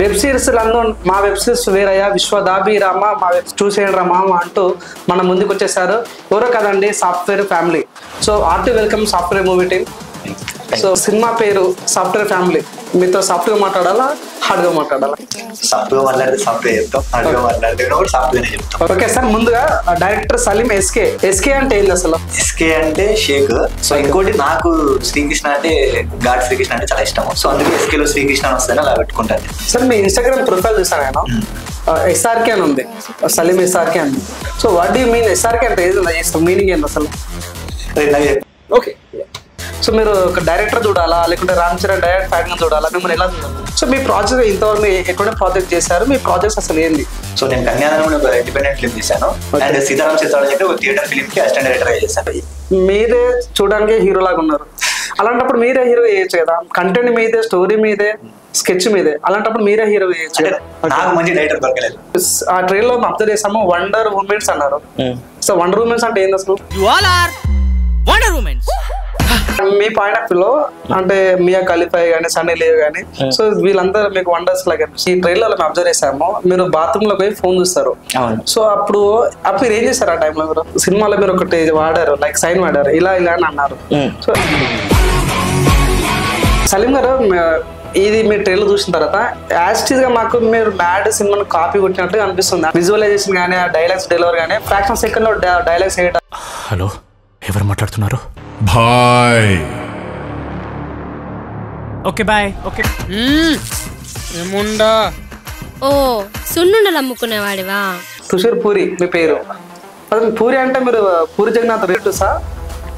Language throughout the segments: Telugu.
వెబ్ సిరీస్ మా వెబ్ సిరీస్ వేరయ్యా విశ్వదాభిరామ మా వెబ్ చూసేయండి రా మామ అంటూ మన ముందుకు వచ్చేసారు. ఎవరో కదండి, సాఫ్ట్వేర్ ఫ్యామిలీ. సో ఆర్టీ welcome software movie team. So సినిమా పేరు సాఫ్ట్వేర్ ఫ్యామిలీ. మీతో సాఫ్ట్వేర్ మాట్లాడాలా, హార్డ్ గా మాట్లాడాలా? సాఫ్ట్వేర్ మాట్లాడితే సాఫ్ట్వేర్ చెప్తాం, హార్డ్ గా మాట్లాడితే కూడా సాఫ్ట్వేర్ చెప్తాం. ఓకే సార్, ముందుగా డైరెక్టర్ సలీం ఎస్కే అంటే ఏంది అసలు? ఎస్కే అంటే షేక్. సో ఇంకోటి నాకు శ్రీకృష్ణ అంటే గాడ్ శ్రీకృష్ణ అంటే చాలా ఇష్టం. సో అందుకే ఎస్కేలో శ్రీకృష్ణ అని వస్తాను అలా పెట్టుకుంటాను. సార్ మీ ఇన్స్టాగ్రామ్ ప్రొఫైల్ చూసాను నేను, ఎస్ఆర్కే అని ఉంది, సలీం ఎస్ఆర్కే అని. So what do mean SRK అంటే ఏది, మీనింగ్ ఏంది అసలు? ఓకే, సో మీరు ఒక డైరెక్టర్ చూడాలా లేకుంటే రామ్ చరణ్ డైరెక్ట్ ఫ్యాన్ చూడాలా, మిమ్మల్ని ఎలా చూడాలి? సో మీ ప్రాజెక్ట్ ఇంతవరకు ఎక్కడ ప్రాజెక్ట్ చేశారు, మీ ప్రాజెక్ట్స్ అసలు ఏంది? సో నేను కన్యాదానం ఒక ఇండిపెండెంట్ ఫిల్మ్ చేశాను అండ్ సీతారాం చిత్రాలు అంటే ఒక థియేటర్ ఫిల్మ్ కి అసిస్టెంట్ డైరెక్టర్ చేశాను. మీరే చూడడానికి హీరో లాగా ఉన్నారు, అలాంటప్పుడు మీరే హీరో చేయొచ్చు కదా. కంటెంట్ మీదే, స్టోరీ మీదే, స్కెచ్ మీదే, అలాంటప్పుడు మీరే హీరో చేయొచ్చు. నాకు మంచి డైరెక్టర్ దొరకలేదు. ఆ ట్రైల్ లో అబ్జర్వ్ చేసాము, వండర్ ఉమెన్స్ అన్నారు. సో వండర్ ఉమెన్స్ అంటే ఏంది అసలు? మీ పాయింట్ ఆఫ్ వ్యూలో అంటే మియా ఖలీఫా కానీ, సన్నీ లియోన్ కానీ, సో వీళ్ళందరూ మీకు వండర్స్ లాగా. ఈ ట్రైలర్ మేము అబ్జర్వ్ చేసాము, మీరు బాత్రూమ్ లో పోయి ఫోన్ చూస్తారు. సో అప్పుడు మీరు ఏం చేస్తారు ఆ టైంలో? మీరు సినిమాలో మీరు ఒకటి వాడారు, లైక్ సైన్ వాడారు, ఇలా ఇలా అని అన్నారు. సో సలీం గారు, ఇది మీరు ట్రైలర్ చూసిన తర్వాత యాస్టీజ్ గా మాకు మీరు మ్యాడ్ సినిమాను కాపీ కొట్టినట్టుగా అనిపిస్తుంది. విజువలైజేషన్ కానీ, ఆ డైలాగ్స్ డెలివరీ కానీ, ఫ్రాక్షన్ సెకండ్ లో డైలాగ్స్ వేయటం. హలో, ఎవరు మాట్లాడుతున్నారు? బాయ్. Okay bye. ఓకే. ఏముండా? ఓ సున్నుండలు అమ్ముకునేవాడివా? సుషీర్ పూరి మీ పేరు. అదే పూరి అంటే మీరు పూరి జగన్నాథ్ రేటు సార్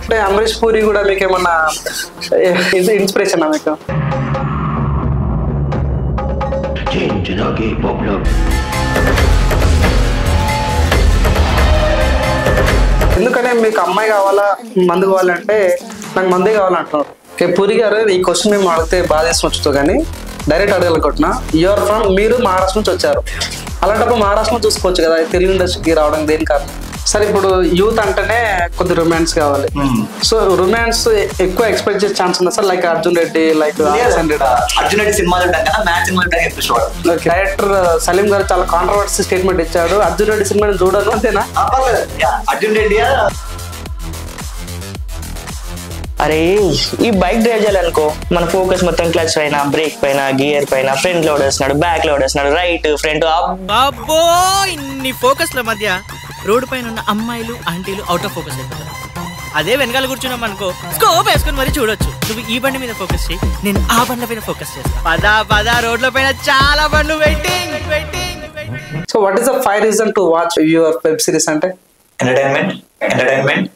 అంటే అమరీష్ పూరి కూడా మీకు ఏమన్నా ఇన్స్పిరేషన్ మీకు? ఎందుకనే మీకు అమ్మాయి కావాలా మందు కావాలంటే నాకు మందే కావాలంటున్నారు. పూరి గారు, ఈ క్వశ్చన్ మేము అడిగితే బాధ వేసి వచ్చుతో కానీ డైరెక్ట్ అడగాలనుకుంటున్నా. యూఆర్ ఫ్రమ్, మీరు మహారాష్ట్ర నుంచి వచ్చారు, అలాంటప్పుడు మహారాష్ట్ర నుంచి చూసుకోవచ్చు కదా తెలుగు ఇండస్ట్రీకి రావడం దేని కారణం? సరే, ఇప్పుడు యూత్ అంటేనే కొద్ది రొమాన్స్ కావాలి. సో రొమాన్స్ ఎక్కువ ఎక్స్పెక్ట్ చేసే ఛాన్స్ ఉందా sir? Like Arjun Reddy, like Arjun Reddy సినిమాలు డైరెక్టర్ సలీం గారు చాలా కాంట్రవర్సీ స్టేట్మెంట్ ఇచ్చాడు, అర్జున్ రెడ్డి సినిమాని చూడను అంతేనా? అర్జున్ రెడ్డి అరే ఈ బైక్ డ్రైవ్ చేయాలనుకో, మన ఫోకస్ మొత్తం క్లచ్ పైన, బ్రేక్ పైన, గియర్ పైన, ఫ్రంట్ లోడ్ వేస్తున్నాడు, బ్యాక్ లోడ్ వేస్తున్నాడు, రైట్ ఫ్రంట్. అబ్బో, ఇన్ని ఫోకస్ల మధ్య రోడ్డు పైన ఉన్న అమ్మాయిలు, ఆంటీలు అవుట్ ఆఫ్ ఫోకస్ అయిపోతారు. అదే వెనకాల కూర్చున్నాం అనుకో, స్కోప్ వేసుకొని మరీ చూడొచ్చు. నువ్వు ఈ బండి మీద ఫోకస్ చేయి, నేను ఆ బండ్ల పైన ఫోకస్ చేస్తాను. పదా రోడ్ల పైన చాలా బండ్లు waiting. So what is the 5 reason to watch your web series అంటే? ఎంటర్టైన్మెంట్.